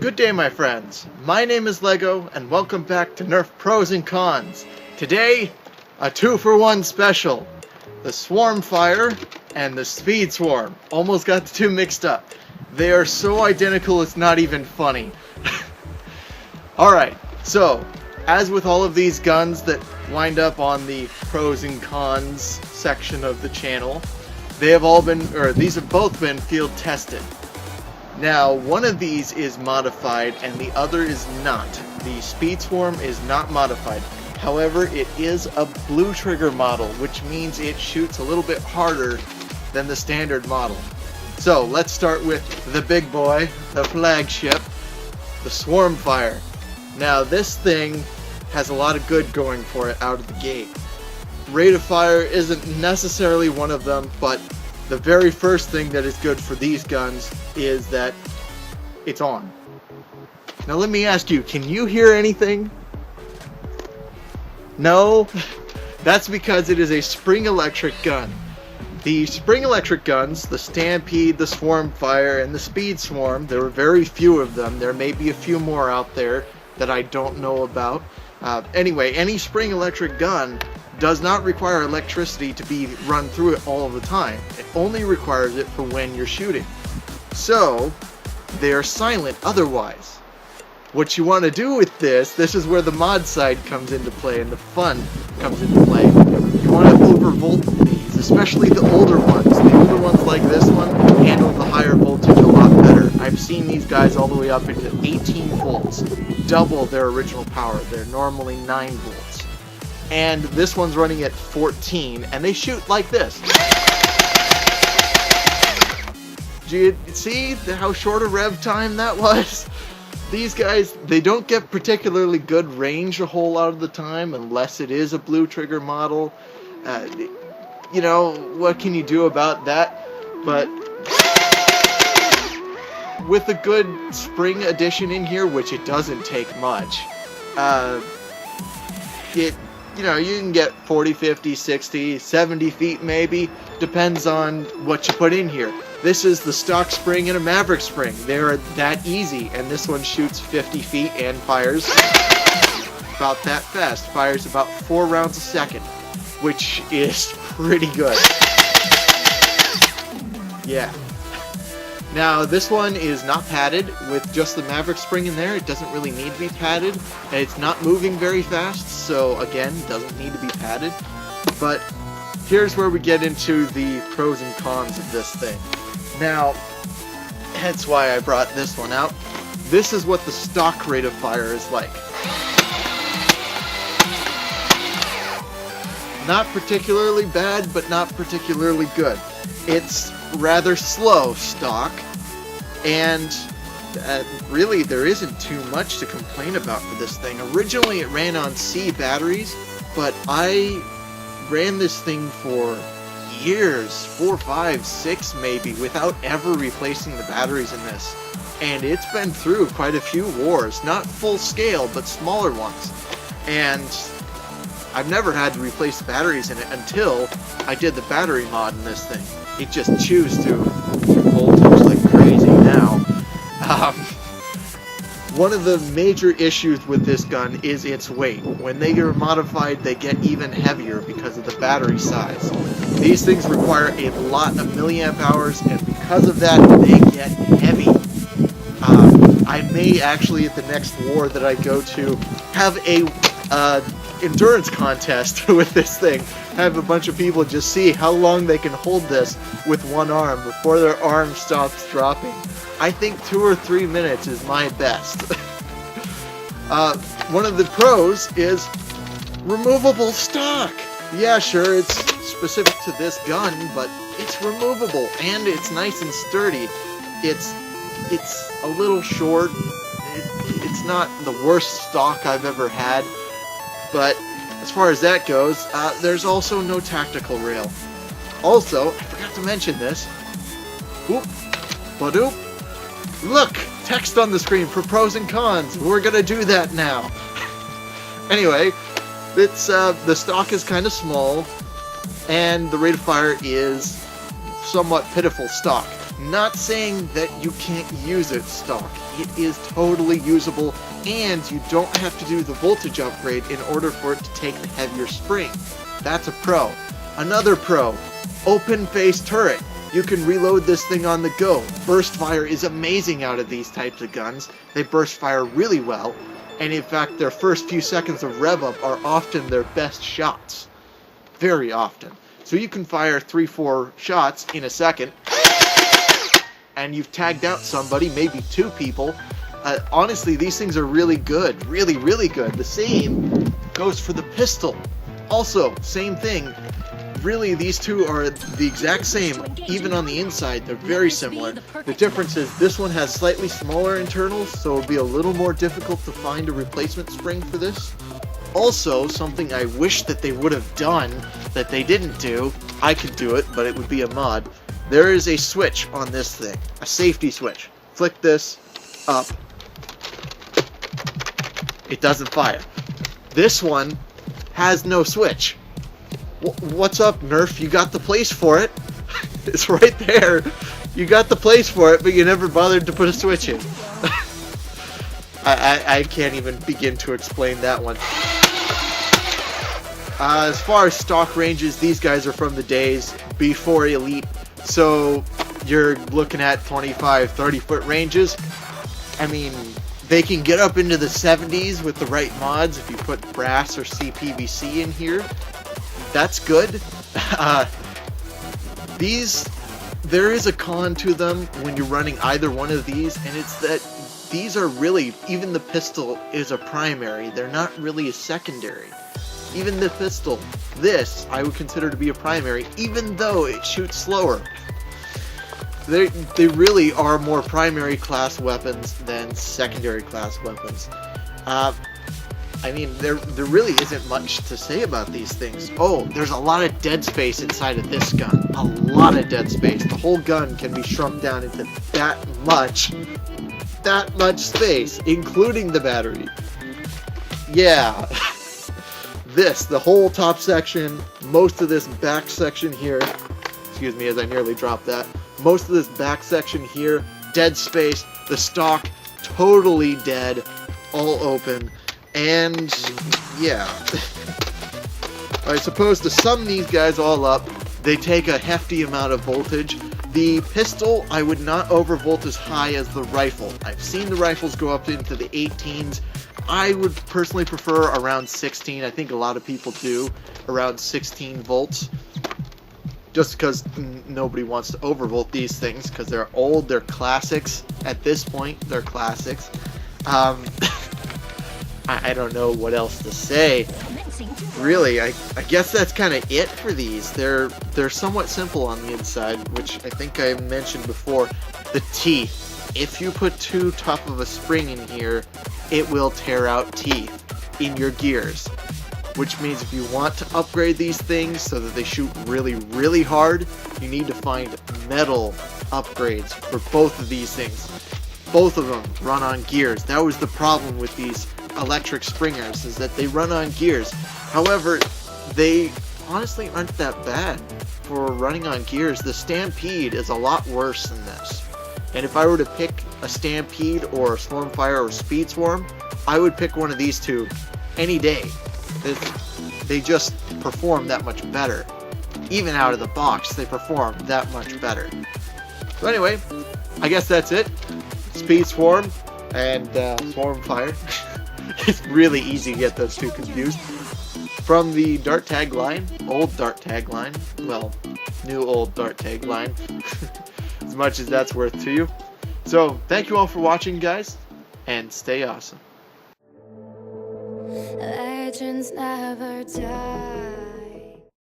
Good day, my friends. My name is Lego, and welcome back to Nerf Pros and Cons. Today, a 2-for-1 special. The Swarmfire and the Speed Swarm. Almost got the two mixed up. They are so identical it's not even funny. Alright, so, as with all of these guns that wind up on the Pros and Cons section of the channel, these have both been field tested. Now, one of these is modified and the other is not. The Speed Swarm is not modified. However, it is a blue trigger model, which means it shoots a little bit harder than the standard model. So, let's start with the big boy, the flagship, the Swarmfire. Now, this thing has a lot of good going for it out of the gate. Rate of fire isn't necessarily one of them, but the very first thing that is good for these guns is that it's on. Now let me ask you, can you hear anything? No? That's because it is a spring electric gun. The spring electric guns, the Stampede, the Swarmfire, and the Speed Swarm, there are very few of them. There may be a few more out there that I don't know about. Anyway, any spring electric gun does not require electricity to be run through it all the time. It only requires it for when you're shooting. So, they are silent otherwise. What you want to do with this is where the mod side comes into play and the fun comes into play. You want to overvolt these, especially the older ones. The older ones like this one handle the higher voltage a lot better. I've seen these guys all the way up into 18 volts, double their original power. They're normally 9 volts. And this one's running at 14, and they shoot like this. Do you see how short a rev time that was? These guys, they don't get particularly good range a whole lot of the time, unless it is a blue trigger model. You know, what can you do about that? But with a good spring addition in here, which it doesn't take much, you know, you can get 40, 50, 60, 70 feet maybe. Depends on what you put in here. This is the stock spring and a Maverick spring. They're that easy, and this one shoots 50 feet and fires about that fast. Fires about 4 rounds a second, which is pretty good. Yeah. Now, this one is not padded. With just the Maverick spring in there, it doesn't really need to be padded. And it's not moving very fast, so again, doesn't need to be padded. But here's where we get into the pros and cons of this thing. Now, that's why I brought this one out. This is what the stock rate of fire is like. Not particularly bad, but not particularly good. It's rather slow stock, and really there isn't too much to complain about for this thing. Originally it ran on C batteries, but I ran this thing for years, 4, 5, 6 maybe, without ever replacing the batteries in this. And it's been through quite a few wars, not full scale, but smaller ones. And I've never had to replace the batteries in it until I did the battery mod in this thing. It just chews through voltage like crazy now. One of the major issues with this gun is its weight. When they get modified, they get even heavier because of the battery size. These things require a lot of milliamp hours, and because of that, they get heavy. I may actually, at the next war that I go to, have a endurance contest with this thing. Have a bunch of people just see how long they can hold this with one arm before their arm stops dropping. I think 2 or 3 minutes is my best. One of the pros is removable stock. Yeah, sure, it's specific to this gun, but it's removable and it's nice and sturdy. It's a little short. It's not the worst stock I've ever had, but as far as that goes, there's also no tactical rail. Also, I forgot to mention this. Oop, ba-doop. Look, text on the screen for pros and cons. We're gonna do that now. Anyway, it's the stock is kind of small, and the rate of fire is somewhat pitiful stock. Not saying that you can't use it stock. It is totally usable, and you don't have to do the voltage upgrade in order for it to take the heavier spring. That's a pro. Another pro, open face turret. You can reload this thing on the go. Burst fire is amazing out of these types of guns. They burst fire really well, and in fact their first few seconds of rev up are often their best shots. Very often. So you can fire 3-4 shots in a second, and you've tagged out somebody, maybe 2 people. Honestly, these things are really good. Really, really good. The same goes for the pistol. Also, same thing. Really, these two are the exact same, even on the inside. They're very similar. The difference is this one has slightly smaller internals, so it'll be a little more difficult to find a replacement spring for this. Also, something I wish that they would have done that they didn't do, I could do it, but it would be a mod. There is a switch on this thing, a safety switch. Flick this up. It doesn't fire. This one has no switch. What's up, Nerf? You got the place for it. It's right there. You got the place for it, but you never bothered to put a switch in. I can't even begin to explain that one. As far as stock ranges, these guys are from the days before Elite, so you're looking at 25, 30-foot ranges. I mean, they can get up into the 70s with the right mods if you put brass or CPVC in here. That's good. There is a con to them when you're running either one of these, and it's that these are really, even the pistol is a primary. They're not really a secondary. Even the pistol, this, I would consider to be a primary, even though it shoots slower. They really are more primary class weapons than secondary class weapons. I mean, there really isn't much to say about these things. Oh, there's a lot of dead space inside of this gun. A lot of dead space. The whole gun can be shrunk down into that much space, including the battery. Yeah. The whole top section, most of this back section here, excuse me as I nearly dropped that, most of this back section here, dead space, the stock, totally dead, all open, and yeah. I suppose to sum these guys all up, they take a hefty amount of voltage. The pistol, I would not overvolt as high as the rifle. I've seen the rifles go up into the 18s. I would personally prefer around 16. I think a lot of people do, around 16 volts. Just because nobody wants to overvolt these things, because they're old, they're classics. At this point, they're classics. I don't know what else to say. Really, I guess that's kind of it for these. They're somewhat simple on the inside, which I think I mentioned before. The teeth. If you put too tough of a spring in here, it will tear out teeth in your gears. Which means if you want to upgrade these things so that they shoot really, really hard, you need to find metal upgrades for both of these things. Both of them run on gears. That was the problem with these electric springers, is that they run on gears. However, they honestly aren't that bad for running on gears. The Stampede is a lot worse than this. And if I were to pick a Stampede or a Swarmfire or Speed Swarm, I would pick one of these two any day. They just perform that much better. Even out of the box, they perform that much better. So anyway, I guess that's it. Speed Swarm and Swarmfire. It's really easy to get those two confused. From the Dart Tag line, old Dart Tag line, well, new old Dart Tag line, as much as that's worth to you. So, thank you all for watching, guys, and stay awesome. Legends never die.